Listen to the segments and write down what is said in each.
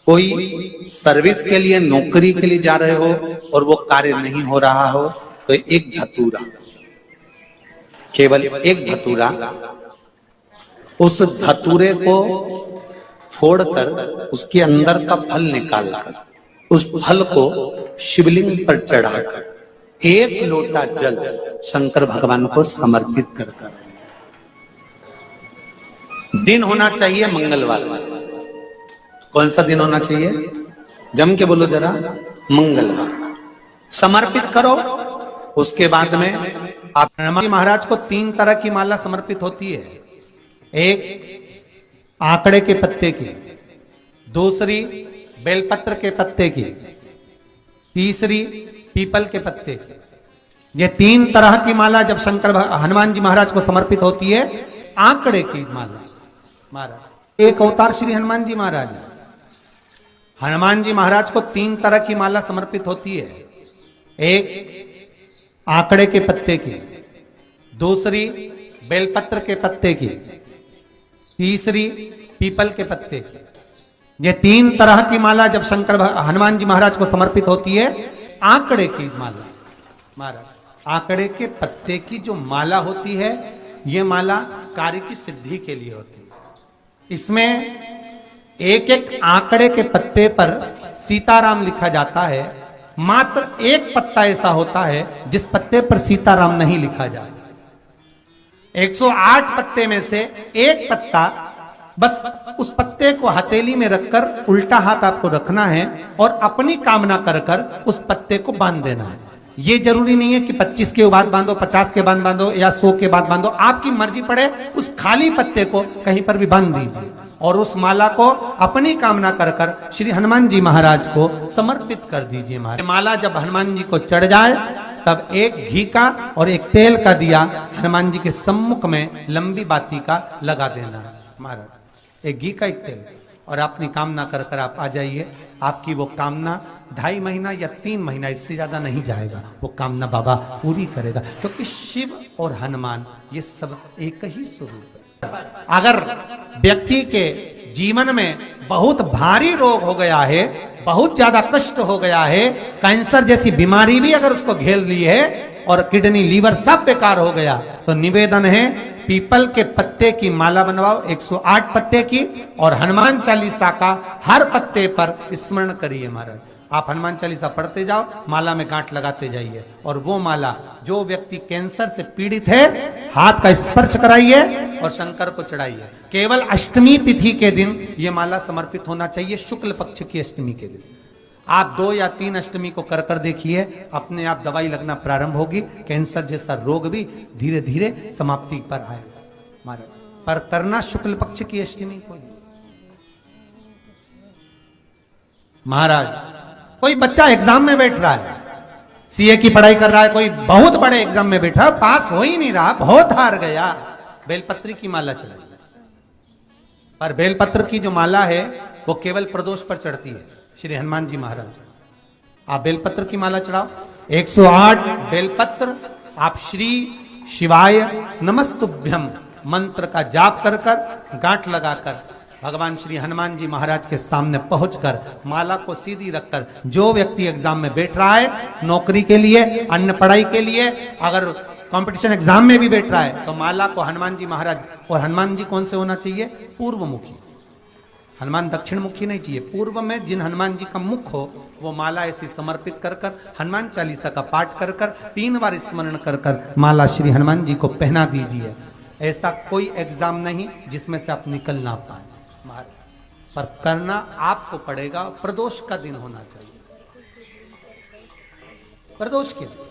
कोई सर्विस के लिए, नौकरी के लिए जा रहे हो और वो कार्य नहीं हो रहा हो, तो एक धतूरा, केवल एक धतूरा, उस धतूरे को फोड़कर उसके अंदर का फल निकालकर उस फल को शिवलिंग पर चढ़ाकर एक लोटा जल शंकर भगवान को समर्पित करकर, दिन होना चाहिए मंगलवार। कौन सा दिन होना चाहिए? जम के बोलो जरा, मंगलवार। समर्पित करो। उसके बाद में आप हनुमान महाराज को 3 तरह की माला समर्पित होती है। एक आंकड़े के पत्ते की, दूसरी बेलपत्र के पत्ते की, तीसरी पीपल के पत्ते की। ये 3 तरह की माला जब शंकर हनुमान जी महाराज को समर्पित होती है। आंकड़े की माला महाराज एक अवतार श्री हनुमान जी महाराज, हनुमान जी महाराज को 3 तरह की माला समर्पित होती है। एक आंकड़े के पत्ते की, दूसरी बेलपत्र के पत्ते की, तीसरी पीपल के पत्ते की। ये 3 तरह की माला जब शंकर हनुमान जी महाराज को समर्पित होती है। आंकड़े की माला महाराज, आंकड़े के पत्ते की जो माला होती है, ये माला कार्य की सिद्धि के लिए होती है। इसमें एक एक आंकड़े के पत्ते पर सीताराम लिखा जाता है। मात्र एक पत्ता ऐसा होता है जिस पत्ते पर सीताराम नहीं लिखा जाए। 108 पत्ते में से एक पत्ता, बस उस पत्ते को हथेली में रखकर उल्टा हाथ आपको रखना है और अपनी कामना कर कर उस पत्ते को बांध देना है। ये जरूरी नहीं है कि 25 के बाद बांधो, 50 के बाद बांधो या 100 के बाद बांधो, आपकी मर्जी पड़े। उस खाली पत्ते को कहीं पर भी बांध दीजिए और उस माला को अपनी कामना कर कर श्री हनुमान जी महाराज को समर्पित कर दीजिए। माला जब हनुमान जी को चढ़ जाए तब एक घी का और एक तेल का दिया हनुमान जी के सम्मुख में लंबी बाती का लगा देना महाराज। एक घी का, एक तेल, और अपनी कामना कर कर आप आ जाइए। आपकी वो कामना 2.5 महीना या 3 महीना, इससे ज्यादा नहीं जाएगा, वो कामना बाबा पूरी करेगा। क्योंकि शिव और हनुमान ये सब एक ही स्वरूप है। अगर व्यक्ति के जीवन में बहुत भारी रोग हो गया है, बहुत ज्यादा कष्ट हो गया है, कैंसर जैसी बीमारी भी अगर उसको घेर ली है और किडनी, लीवर सब बेकार हो गया, तो निवेदन है पीपल के पत्ते की माला बनवाओ, 108 पत्ते की, और हनुमान चालीसा का हर पत्ते पर स्मरण करिए महाराज। आप हनुमान चालीसा पढ़ते जाओ, माला में गांठ लगाते जाइए, और वो माला जो व्यक्ति कैंसर से पीड़ित है, हाथ का स्पर्श कराइए और शंकर को चढ़ाइए। केवल अष्टमी तिथि के दिन ये माला समर्पित होना चाहिए, शुक्ल पक्ष की अष्टमी के दिन। आप 2 या 3 अष्टमी को कर कर देखिए, अपने आप दवाई लगना प्रारंभ होगी। कैंसर जैसा रोग भी धीरे धीरे समाप्ति पर आएगा महाराज। पर करना शुक्ल पक्ष की अष्टमी को महाराज। कोई बच्चा एग्जाम में बैठ रहा है, सीए की पढ़ाई कर रहा है, कोई बहुत बड़े एग्जाम में बैठा, पास हो ही नहीं रहा, बहुत हार गया, बेलपत्र की माला चढ़ाई। पर बेलपत्र की जो माला है वो केवल प्रदोष पर चढ़ती है श्री हनुमान जी महाराज। आप बेलपत्र की माला चढ़ाओ, 108 बेलपत्र आप श्री शिवाय नमस्तुभ्यम मंत्र का जाप कर कर गांठ लगाकर भगवान श्री हनुमान जी महाराज के सामने पहुंचकर माला को सीधी रखकर, जो व्यक्ति एग्जाम में बैठ रहा है, नौकरी के लिए, अन्य पढ़ाई के लिए, अगर कंपटीशन एग्जाम में भी बैठ रहा है, तो माला को हनुमान जी महाराज, और हनुमान जी कौन से होना चाहिए? पूर्वमुखी। हनुमान दक्षिण मुखी नहीं चाहिए, पूर्व में जिन हनुमान जी का मुख हो वो माला ऐसी समर्पित कर कर हनुमान चालीसा का पाठ कर कर 3 बार स्मरण कर कर माला श्री हनुमान जी को पहना दीजिए। ऐसा कोई एग्जाम नहीं जिसमें से आप निकल ना पाए, पर करना आपको पड़ेगा। प्रदोष का दिन होना चाहिए, प्रदोष के दिन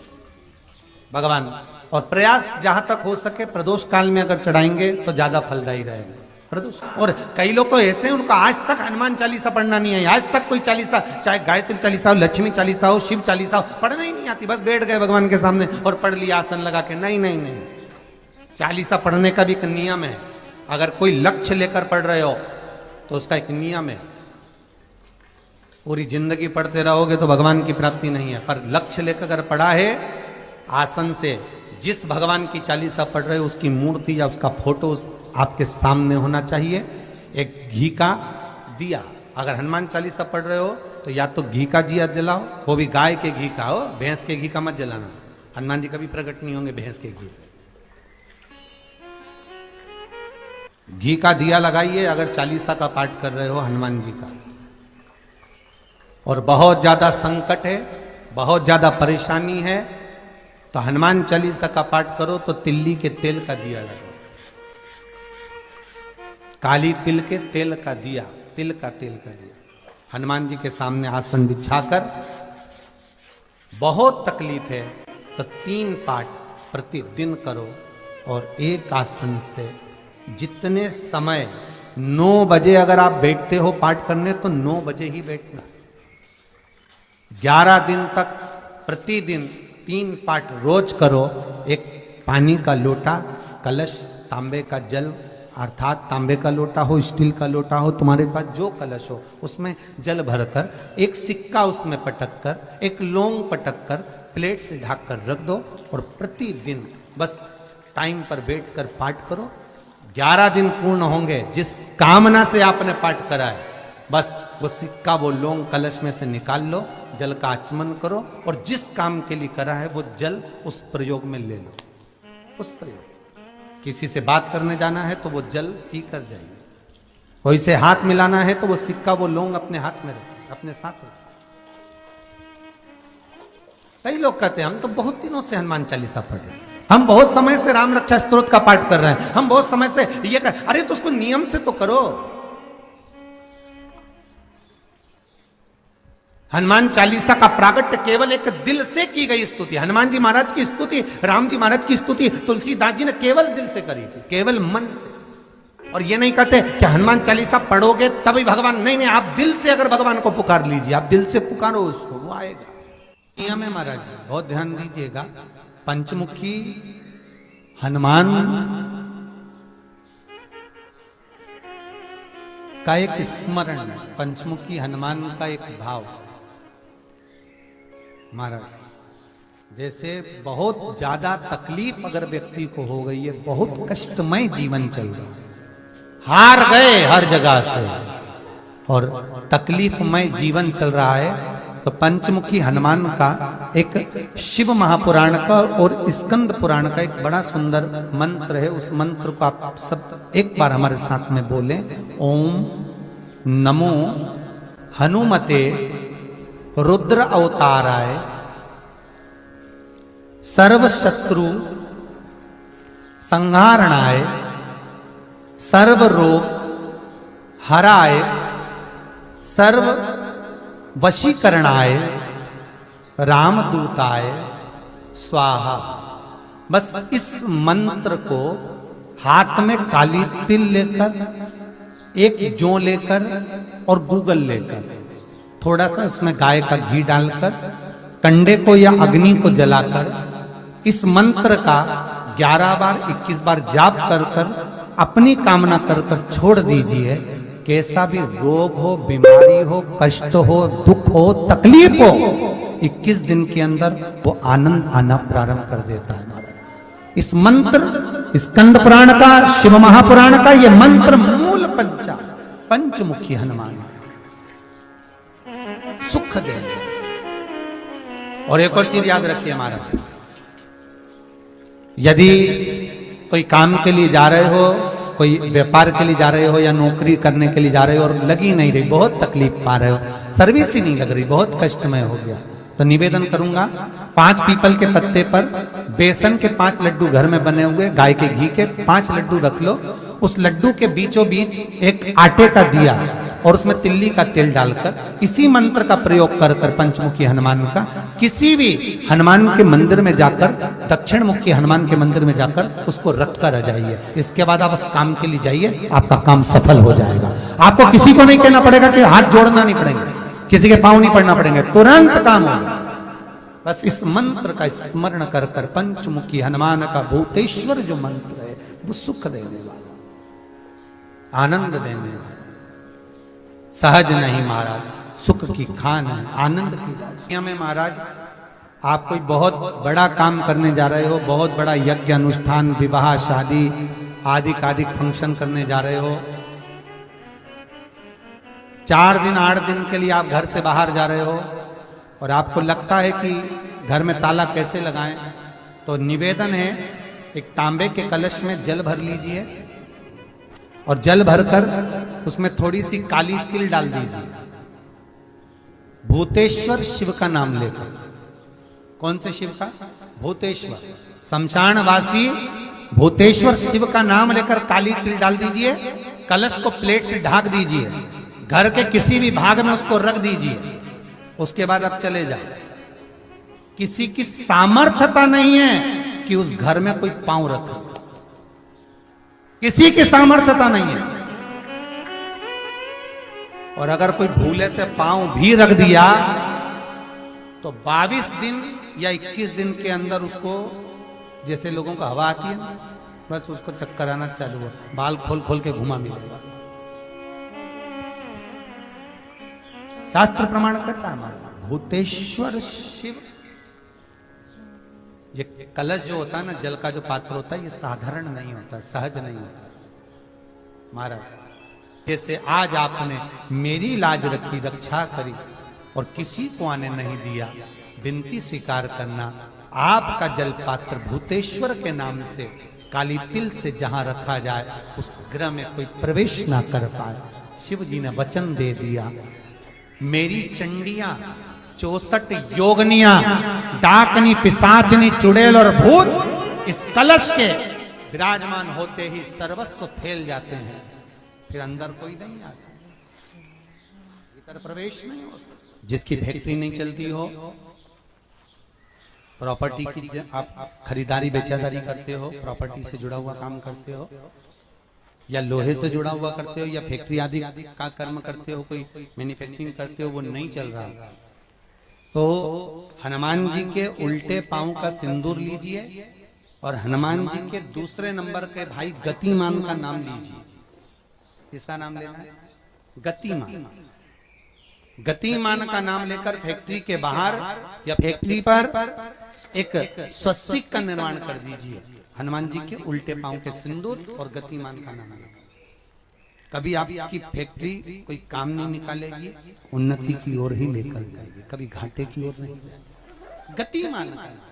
भगवान, और प्रयास जहां तक हो सके प्रदोष काल में अगर चढ़ाएंगे तो ज्यादा फलदायी रहेगा प्रदोष। और कई लोग तो ऐसे हैं, उनको आज तक हनुमान चालीसा पढ़ना नहीं है, आज तक कोई चालीसा, चाहे गायत्री चालीसा हो, लक्ष्मी चालीसा हो, शिव चालीसा हो, पढ़ना ही नहीं आती। बस बैठ गए भगवान के सामने और पढ़ लिया आसन लगा के। नहीं नहीं नहीं, चालीसा पढ़ने का भी एक नियम है। अगर कोई लक्ष्य लेकर पढ़ रहे हो तो उसका एक नियम है। पूरी जिंदगी पढ़ते रहोगे तो भगवान की प्राप्ति नहीं है, पर लक्ष्य लेकर अगर पढ़ा है, आसन से जिस भगवान की चालीसा पढ़ रहे हो उसकी मूर्ति या उसका फोटो आपके सामने होना चाहिए। एक घी का दिया अगर हनुमान चालीसा पढ़ रहे हो तो या तो घी का दिया जलाओ, वो भी गाय के घी का हो, भैंस के घी का मत जलाना। हनुमान जी कभी प्रकट नहीं होंगे भैंस के घी से। घी का दिया लगाइए अगर चालीसा का पाठ कर रहे हो हनुमान जी का। और बहुत ज्यादा संकट है, बहुत ज्यादा परेशानी है, तो हनुमान चालीसा का पाठ करो तो तिल्ली के तेल का दिया लगाओ, काली तिल के तेल का दिया, तिल का तेल का दिया हनुमान जी के सामने आसन बिछाकर। बहुत तकलीफ है तो 3 पाठ प्रतिदिन करो और एक आसन से जितने समय 9 बजे अगर आप बैठते हो पाठ करने तो 9 बजे ही बैठना। 11 दिन तक प्रतिदिन 3 पाठ रोज करो। एक पानी का लोटा, कलश, तांबे का जल अर्थात तांबे का लोटा हो, स्टील का लोटा हो, तुम्हारे पास जो कलश हो उसमें जल भरकर एक सिक्का उसमें पटक कर, एक लौंग पटक कर प्लेट से ढक कर रख दो और प्रतिदिन बस टाइम पर बैठकर पाठ करो। 11 दिन पूर्ण होंगे, जिस कामना से आपने पाठ करा है बस वो सिक्का, वो लौंग कलश में से निकाल लो, जल का आचमन करो और जिस काम के लिए करा है वो जल उस प्रयोग में ले लो। उस प्रयोग, किसी से बात करने जाना है तो वो जल पी कर जाइए, कोई से हाथ मिलाना है तो वो सिक्का, वो लौंग अपने हाथ में रखें, अपने साथ रखें। कई लोग कहते हैं हम तो बहुत दिनों से हनुमान चालीसा पढ़ रहे हैं, हम बहुत समय से राम रक्षा स्तोत्र का पाठ कर रहे हैं, हम बहुत समय से ये कर। अरे तो उसको नियम से तो करो। हनुमान चालीसा का प्रागट्य केवल एक दिल से की गई स्तुति। हनुमान जी महाराज की स्तुति, राम जी महाराज की स्तुति तुलसीदास जी ने केवल दिल से करी थी, केवल मन से। और ये नहीं कहते कि हनुमान चालीसा पढ़ोगे तभी भगवान, नहीं नहीं, आप दिल से अगर भगवान को पुकार लीजिए, आप दिल से पुकारो उसको, वो आएगा। नियम है महाराज, बहुत ध्यान दीजिएगा। पंचमुखी हनुमान का एक स्मरण, पंचमुखी हनुमान का एक भाव। महाराज जैसे बहुत ज्यादा तकलीफ अगर व्यक्ति को हो गई है, बहुत कष्टमय जीवन चल रहा है, हार गए हर जगह से और तकलीफमय जीवन चल रहा है, तो पंचमुखी हनुमान का एक शिव महापुराण का और स्कंद पुराण का एक बड़ा सुंदर मंत्र है। उस मंत्र को आप सब एक बार हमारे साथ में बोलें। ओम नमो हनुमते रुद्र अवताराय सर्व शत्रु संहारणाय सर्व रोग हराय सर्व वशीकरणाय रामदूताय स्वाहा। बस इस मंत्र को हाथ में काली तिल लेकर, एक जौ लेकर और गूगल लेकर, थोड़ा सा उसमें गाय का घी डालकर, कंडे को या अग्नि को जलाकर इस मंत्र का 11 बार 21 बार जाप कर कर अपनी कामना कर कर छोड़ दीजिए। कैसा भी रोग हो, बीमारी हो, कष्ट हो, दुख हो, तकलीफ हो, 21 दिन के अंदर वो आनंद आना प्रारंभ कर देता है। इस मंत्र, स्कंद पुराण का, शिव महापुराण का ये मंत्र मूल पंचमुखी हनुमान सुख दे। और एक और चीज याद रखिए हमारा, यदि कोई काम के लिए जा रहे हो, कोई व्यापार के लिए जा रहे हो या नौकरी करने के लिए जा रहे हो और लगी नहीं रही, बहुत तकलीफ पा रहे हो, सर्विस ही नहीं लग रही, बहुत कष्टमय हो गया, तो निवेदन करूंगा 5 पीपल के पत्ते पर बेसन के 5 लड्डू घर में बने हुए, गाय के घी के 5 लड्डू रख लो। उस लड्डू के बीचों बीच एक आटे का दिया और उसमें तिल्ली का तेल डालकर इसी मंत्र का प्रयोग कर कर पंचमुखी हनुमान का किसी भी हनुमान के मंदिर में जाकर, दक्षिण मुखी हनुमान के मंदिर में जाकर उसको रख कर आ जाइए। इसके बाद आप उस काम के लिए जाइए, आपका काम सफल हो जाएगा। आपको किसी को नहीं कहना पड़ेगा कि हाथ जोड़ना नहीं पड़ेंगे, किसी के पांव नहीं पड़ना पड़ेंगे, तुरंत काम होगा। बस इस मंत्र का स्मरण कर कर पंचमुखी हनुमान का भूतेश्वर जो मंत्र है वो सुख देने वाला, आनंद देने वाला, सहज नहीं महाराज, सुख की खान है, आनंद की दुनिया में। महाराज आप कोई बहुत बड़ा काम करने जा रहे हो, बहुत बड़ा यज्ञ अनुष्ठान, विवाह, शादी आदि फंक्शन करने जा रहे हो, 4 दिन 8 दिन के लिए आप घर से बाहर जा रहे हो और आपको लगता है कि घर में ताला कैसे लगाएं, तो निवेदन है एक तांबे के कलश में जल भर लीजिए और जल भरकर उसमें थोड़ी सी काली तिल डाल दीजिए। भूतेश्वर शिव का नाम लेकर। कौन से शिव का? भूतेश्वर, शमशानवासी भूतेश्वर शिव का नाम लेकर काली तिल डाल दीजिए। कलश को प्लेट से ढक दीजिए, घर के किसी भी भाग में उसको रख दीजिए। उसके बाद आप चले जाए। किसी की सामर्थ्यता नहीं है कि उस घर में कोई पांव रखे, किसी की सामर्थ्यता नहीं है। और अगर कोई भूले से पांव भी रख दिया तो 22 दिन या 21 दिन के अंदर उसको, जैसे लोगों को हवा आती है ना, बस उसको चक्कर आना चालू हो, बाल खोल खोल के घुमा मिलेगा। शास्त्र प्रमाण करता है हमारा भूतेश्वर शिव। ये कलश जो होता है ना, जल का जो पात्र होता है, ये साधारण नहीं होता, सहज नहीं होता महाराज। जैसे आज आपने मेरी लाज रखी, रक्षा करी और किसी को आने नहीं दिया, विनती स्वीकार करना। आपका जल पात्र भूतेश्वर के नाम से काली तिल से जहां रखा जाए उस गृह में कोई प्रवेश ना कर पाए। शिव जी ने वचन दे दिया, मेरी चंडियां 64 योगनियां, डाकनी, पिशाचनी, चुड़ैल और भूत इस कलश के विराजमान होते ही सर्वस्व फैल जाते हैं। फिर अंदर कोई नहीं आ सकता, भीतर प्रवेश नहीं हो सकता। जिसकी फैक्ट्री नहीं चलती हो, प्रॉपर्टी की आप खरीदारी बेचादारी करते हो, प्रॉपर्टी से जुड़ा हुआ काम करते हो, या लोहे से जुड़ा हुआ करते हो, या फैक्ट्री आदि का कर्म करते हो, कोई मैन्युफैक्चरिंग करते हो, वो नहीं चल रहा, तो हनुमान जी के उल्टे पांव का सिंदूर लीजिए और हनुमान जी के दूसरे नंबर के भाई गतिमान का नाम लीजिए। किसका नाम लेना है? गतिमान। गतिमान का नाम लेकर फैक्ट्री के बाहर या फैक्ट्री पर एक स्वस्तिक का निर्माण कर दीजिए। हनुमान जी के उल्टे पांव के सिंदूर और गतिमान का नाम लेकर कभी आपकी फैक्ट्री कोई काम नहीं निकालेगी, उन्नति की ओर ही लेकर जाएगी, कभी घाटे की ओर नहीं जाएगी। गतिमान का नाम।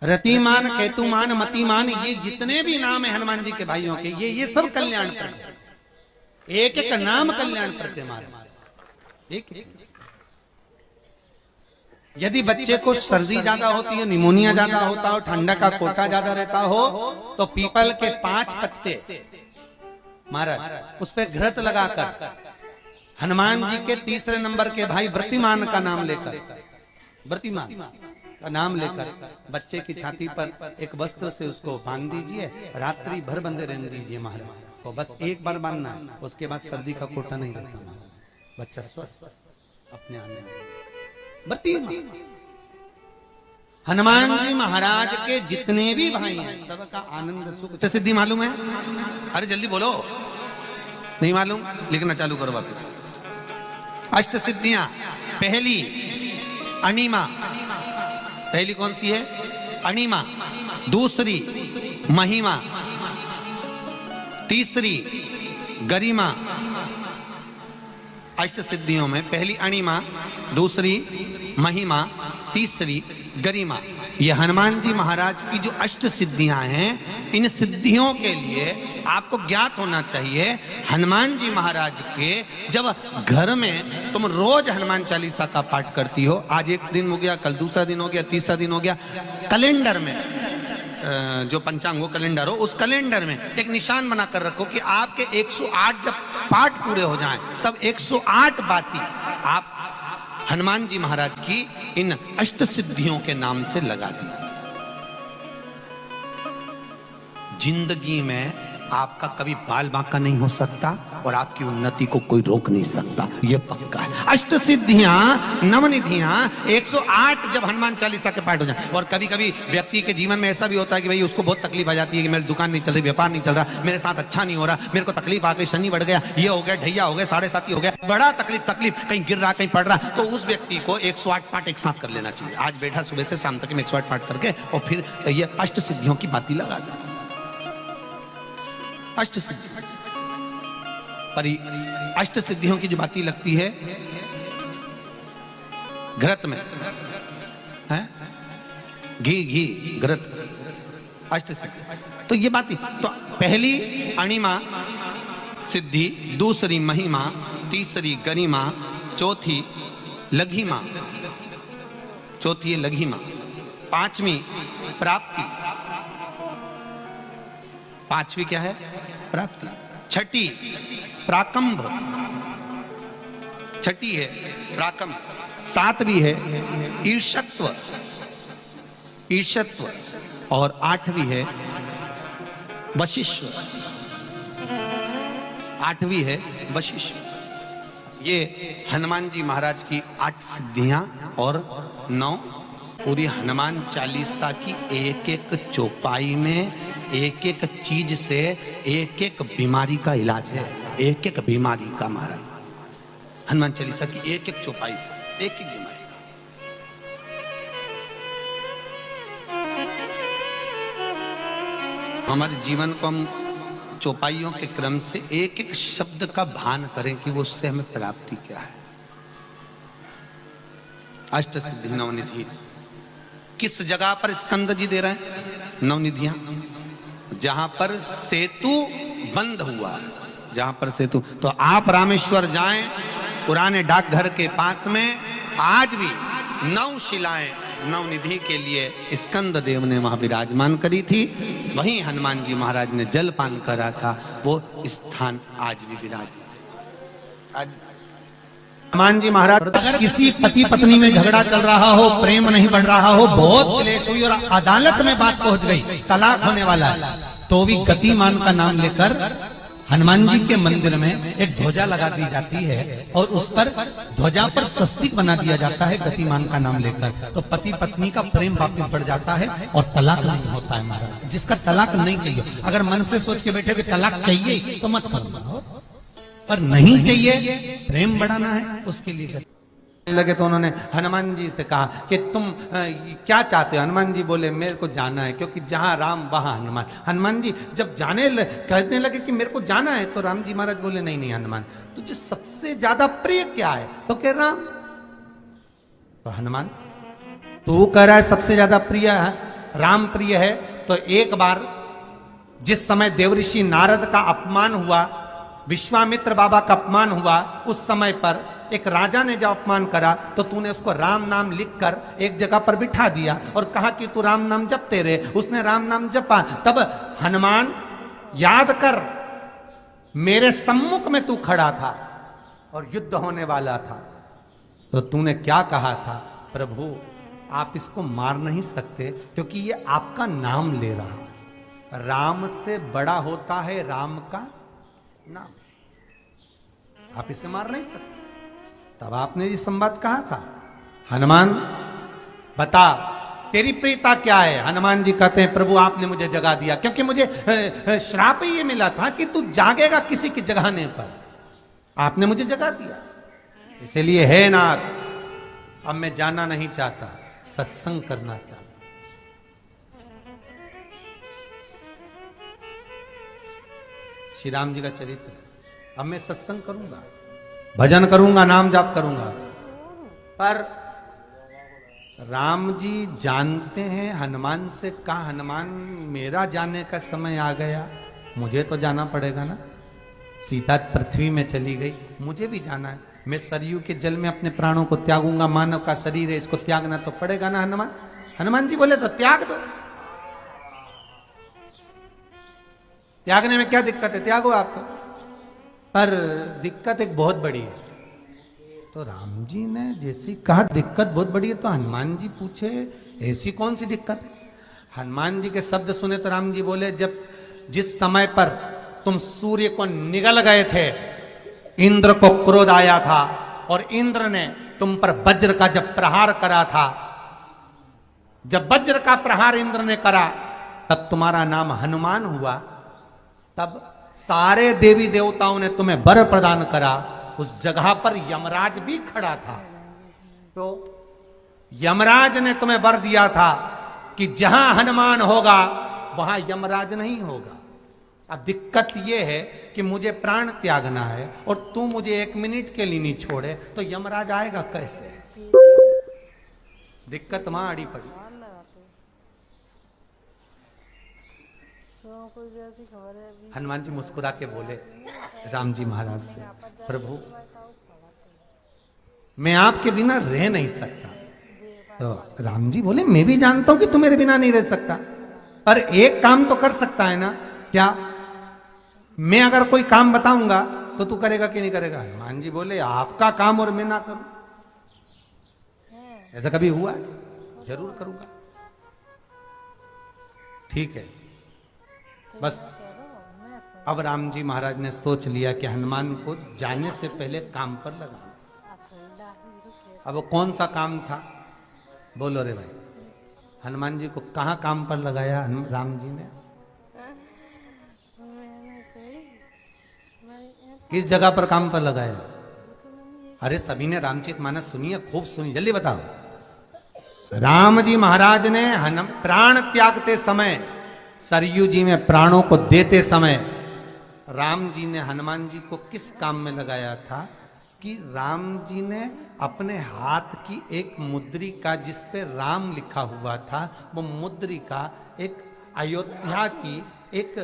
रतिमान, केतुमान, मतिमान, ये जितने भी नाम है हनुमान जी के भाइयों के, ये सब कल्याण प्रद। एक एक नाम कल्याण प्रद हमारे। एक यदि बच्चे को सर्दी ज्यादा होती है, निमोनिया ज्यादा होता हो, ठंडा का कोटा ज्यादा रहता हो, तो पीपल के 5 पत्ते महाराज उस पर घृत लगाकर हनुमान जी के तीसरे नंबर के भाई व्रतिमान का नाम लेकर, व्रतिमान का नाम लेकर बच्चे की छाती पर एक वस्त्र से उसको बांध दीजिए, रात्रि भर बंधे रहने दीजिए महाराज। तो बस एक बार बांधना है, उसके बाद सर्दी का कोटा नहीं रहता महाराज, बच्चा स्वस्थ अपने आने में। हनुमान जी महाराज के जितने भी भाई हैं सबका आनंद सुख सिद्धि मालूम है? अरे जल्दी बोलो, नहीं मालूम? लिखना चालू करो वापस। अष्ट सिद्धियां, पहली अणिमा, पहली कौन सी है? अणिमा। दूसरी महिमा, तीसरी गरिमा। अष्ट सिद्धियों में पहली अणिमा, दूसरी महिमा, तीसरी गरिमा। ये हनुमान जी महाराज की जो अष्ट सिद्धियां हैं, इन सिद्धियों के लिए आपको ज्ञात होना चाहिए, हनुमान जी महाराज के जब घर में तुम रोज हनुमान चालीसा का पाठ करती हो, आज एक दिन हो गया, कल दूसरा दिन हो गया, तीसरा दिन हो गया, कैलेंडर में जो पंचांगो कैलेंडर हो, उस कैलेंडर में एक निशान बनाकर रखो कि आपके 108 जब पाठ पूरे हो जाएं, तब 108 बाती आप हनुमान जी महाराज की इन अष्ट सिद्धियों के नाम से लगा दी। जिंदगी में आपका कभी बाल बांका नहीं हो सकता और आपकी उन्नति को कोई रोक नहीं सकता, यह पक्का है। अष्ट सिद्धियां, नवनिधियां, 108 जब हनुमान चालीसा के पाठ हो जाए। और कभी कभी व्यक्ति के जीवन में ऐसा भी होता है कि भाई उसको बहुत तकलीफ आ जाती है कि मेरी दुकान नहीं चल रही, व्यापार नहीं चल रहा, मेरे साथ अच्छा नहीं हो रहा, मेरे को तकलीफ आ गई, शनि बढ़ गया, ये हो गया, ढैया हो गया, 7.5 हो गया, बड़ा तकलीफ, कहीं गिर रहा, कहीं पड़ रहा, तो उस व्यक्ति को 108 पाठ एक साथ कर लेना चाहिए। आज बैठा सुबह से शाम तक में 108 पाठ करके और फिर ये अष्ट सिद्धियों की बाती लगा दे। अष्ट सिद्धि, पर अष्ट सिद्धियों की जो बाती लगती है घृत में है, घी घृत, अष्ट सिद्धि। तो ये बात, तो पहली अणिमा सिद्धि, दूसरी महिमा, तीसरी गरिमा, चौथी लघिमा, चौथी है लघिमा, पांचवी प्राप्ति, पांचवी क्या है? प्राप्ति। छठी प्राकंभ, छठी है प्राकंभ। सातवीं है ईर्षत्व, ईर्षत्व, और आठवीं है वशिष्ठ, आठवीं है वशिष्ठ। ये हनुमान जी महाराज की 8 सिद्धियां और 9 पूरी हनुमान चालीसा की एक एक चौपाई में एक एक चीज से एक एक बीमारी का इलाज है, एक एक बीमारी का महाराज हनुमान चालीसा की एक एक चौपाई से एक एक बीमारी। हमारे जीवन को हम चौपाइयों के क्रम से एक एक शब्द का भान करें कि वो उससे हमें प्राप्ति क्या है। अष्ट सिद्धि नवनिधि किस जगह पर स्कंद जी दे रहे हैं? नवनिधियां, जहां पर सेतु बंद हुआ, जहां पर सेतु। तो आप रामेश्वर जाएं, पुराने डाकघर के पास में आज भी 9 शिलाएं नवनिधि के लिए स्कंद देव ने वहां विराजमान करी थी। वहीं हनुमान जी महाराज ने जलपान करा था, वो स्थान आज भी विराजमान। आज हनुमान जी महाराज अगर किसी पति पत्नी में झगड़ा चल रहा हो, प्रेम नहीं बढ़ रहा हो, बहुत क्लेश हुई और अदालत में बात पहुंच गई, तलाक होने वाला है, तो भी गतिमान का नाम लेकर हनुमान जी के मंदिर में एक ध्वजा लगा दी जाती है और उस पर ध्वजा पर स्वस्तिक बना दिया जाता है गतिमान का नाम लेकर। तो पति पत्नी का प्रेम वापस बढ़ जाता है और तलाक नहीं होता है महाराज। जिसका तलाक नहीं चाहिए, अगर मन से सोच के बैठे कि तलाक चाहिए तो मत करो, पर नहीं चाहिए, प्रेम बढ़ाना है, उसके लिए लगे। तो उन्होंने हनुमान जी से कहा कि तुम क्या चाहते हो? हनुमान जी बोले मेरे को जाना है, क्योंकि जहां राम वहां हनुमान। हनुमान जी जब कहने लगे कि मेरे को जाना है, तो राम जी महाराज बोले नहीं हनुमान, तुझे सबसे ज्यादा प्रिय क्या है? तो कह राम। तो हनुमान तू कह रहा है सबसे ज्यादा प्रिय है राम प्रिय है, तो एक बार जिस समय देवऋषि नारद का अपमान हुआ, विश्वामित्र बाबा का अपमान हुआ, उस समय पर एक राजा ने जब अपमान करा तो तूने उसको राम नाम लिखकर एक जगह पर बिठा दिया और कहा कि तू राम नाम जपते रहे। उसने राम नाम जपा। तब हनुमान याद कर, मेरे सम्मुख में तू खड़ा था और युद्ध होने वाला था, तो तूने क्या कहा था? प्रभु आप इसको मार नहीं सकते क्योंकि ये आपका नाम ले रहा है। राम से बड़ा होता है राम का नाम, आप इसे मार नहीं सकते। तब आपने ये संवाद कहा था, हनुमान बता तेरी प्रियता क्या है? हनुमान जी कहते हैं प्रभु आपने मुझे जगा दिया, क्योंकि मुझे श्राप ही ये मिला था कि तू जागेगा किसी के जगाने पर, आपने मुझे जगा दिया। इसलिए हे नाथ, अब मैं जाना नहीं चाहता, सत्संग करना चाहता। श्री राम जी का चरित्र है। अब मैं सत्संग करूंगा, भजन करूंगा, नाम जाप करूंगा, पर राम जी जानते हैं हनुमान से कहा, हनुमान मेरा जाने का समय आ गया, मुझे तो जाना पड़ेगा ना। सीता पृथ्वी में चली गई, मुझे भी जाना है। मैं सरयू के जल में अपने प्राणों को त्यागूंगा, मानव का शरीर है, इसको त्यागना तो पड़ेगा ना हनुमान। हनुमान जी बोले तो त्याग दो, त्यागने में क्या दिक्कत है, त्यागो आप तो। पर दिक्कत एक बहुत बड़ी है। तो राम जी ने जैसी कहा दिक्कत बहुत बड़ी है, तो हनुमान जी पूछे ऐसी कौन सी दिक्कत है? हनुमान जी के शब्द सुने तो राम जी बोले, जब जिस समय पर तुम सूर्य को निगल गए थे, इंद्र को क्रोध आया था और इंद्र ने तुम पर वज्र का जब प्रहार करा था, जब वज्र का प्रहार इंद्र ने करा तब तुम्हारा नाम हनुमान हुआ। तब सारे देवी देवताओं ने तुम्हें वर प्रदान करा। उस जगह पर यमराज भी खड़ा था, तो यमराज ने तुम्हें वर दिया था कि जहां हनुमान होगा वहां यमराज नहीं होगा। अब दिक्कत यह है कि मुझे प्राण त्यागना है और तू मुझे 1 मिनट के लिए नहीं छोड़े तो यमराज आएगा कैसे? दिक्कत वहां अड़ी पड़ी। हनुमान जी मुस्कुरा के बोले राम जी महाराज से, प्रभु मैं आपके बिना रह नहीं सकता। तो राम जी बोले मैं भी जानता हूं कि तू मेरे बिना नहीं रह सकता, पर एक काम तो कर सकता है ना। क्या? मैं अगर कोई काम बताऊंगा तो तू करेगा कि नहीं करेगा? हनुमान जी बोले आपका काम और मैं ना करूं, ऐसा कभी हुआ है? जरूर करूंगा। ठीक है, बस अब राम जी महाराज ने सोच लिया कि हनुमान को जाने से पहले काम पर लगाना। अब वो कौन सा काम था? बोलो रे भाई। हनुमान जी को कहाँ काम पर लगाया राम जी ने? किस जगह पर काम पर लगाया? अरे सभी ने रामचरितमानस सुनी है, खूब सुनी, जल्दी बताओ। राम जी महाराज ने प्राण त्यागते समय, सरयू जी में प्राणों को देते समय, राम जी ने हनुमान जी को किस काम में लगाया था कि राम जी ने अपने हाथ की एक मुद्रिका जिस पे राम लिखा हुआ था, वो मुद्रिका एक अयोध्या की एक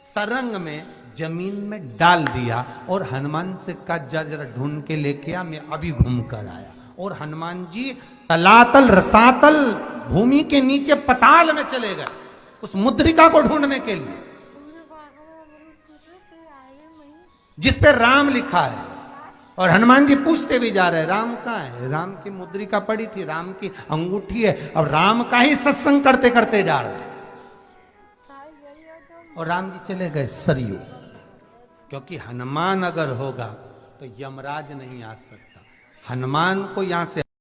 सरंग में जमीन में डाल दिया और हनुमान से कहा जरा ढूंढ के लेके आ, मैं अभी घूम कर आया। और हनुमान जी तलातल रसातल भूमि के नीचे पताल में चले गए उस मुद्रिका को ढूंढने के लिए जिस पे राम लिखा है। और हनुमान जी पूछते भी जा रहे राम कहाँ है? राम की मुद्रिका पड़ी थी, राम की अंगूठी है। अब राम का ही सत्संग करते करते जा रहे और राम जी चले गए सरयू, क्योंकि हनुमान अगर होगा तो यमराज नहीं आ सकता। हनुमान को यहां से